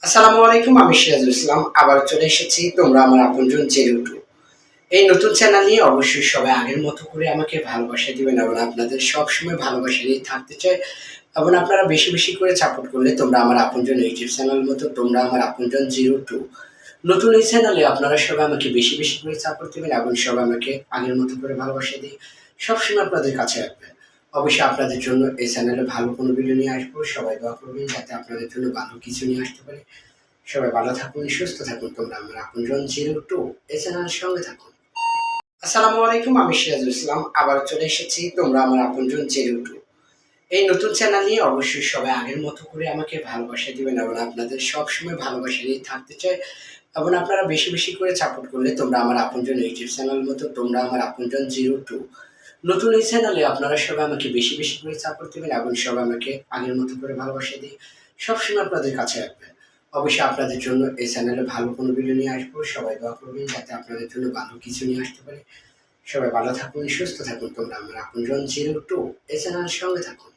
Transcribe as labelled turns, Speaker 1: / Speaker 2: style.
Speaker 1: আসসালামু আলাইকুম। আমি সিরাজুল ইসলাম। আবার চলে এসেছি তোমরা আমার আপনজন জেনে উঠো। এই নতুন চ্যানেল নিয়ে অবশ্যই সবাই আগের মতো করে আমাকে ভালোবাসা দিবেন এবং আপনাদের সবসময় ভালোবাসা নিয়ে থাকতে চাই এবং আপনারা বেশি, বেশি করে সাপোর্ট করলে তোমরা আমার আপনজন ইউটিউব চ্যানেল মতো তোমরা আমার আপনজন 02 নতুন এই চ্যানেলে আপনারা সবাই আমাকে বেশি, বেশি করে সাপোর্ট দিবেন এবং সবাই আমাকে আগের মতো করে ভালোবাসা দিয়ে সবসময় আপনাদের কাছে রাখবেন। অবশ্যই আপনাদের জন্য এই চ্যানেলে ভালো কোনো ভিডিও নিয়ে আসবো। সবাই দোয়া করবেন যাতে আপনাদের জন্য ভালো কিছু নিয়ে আসতে পারি। সবাই ভালো থাকুন, সুস্থ থাকুন। তোমরা আমার আপনজন 02 এই চ্যানেলের সঙ্গে থাকুন। আসসালামু আলাইকুম। আমি সিরাজুল ইসলাম। আবার চলে এসেছি তোমরা আমার আপনজন 02 এই নতুন চ্যানেল নিয়ে অবশ্যই সবাই আগের মতো করে আমাকে ভালোবাসা দিবেন এবং আপনাদের সবসময় ভালোবাসা নিয়ে থাকতে চাই এবং আপনারা বেশি, বেশি করে সাপোর্ট করলে তোমরা আমার আপনজন ইউটিউব চ্যানেল মতো তোমরা আমার আপনজন 02 নতুন এই চ্যানেলে আপনারা সবাই আমাকে বেশি, বেশি করে সাপোর্ট দিবেন এবং সবাই আমাকে আগের মতো করে ভালোবাসা দিয়ে সবসময় আপনাদের কাছে রাখবেন। অবশ্যই আপনাদের জন্য এই চ্যানেলে ভালো কোনো ভিডিও নিয়ে আসবো। সবাই দোয়া করবেন যাতে আপনাদের জন্য ভালো কিছু নিয়ে আসতে পারি। সবাই ভালো থাকুন, সুস্থ থাকুন। তোমরা আমার আপনজন 02 এই চ্যানেলের সঙ্গে থাকুন।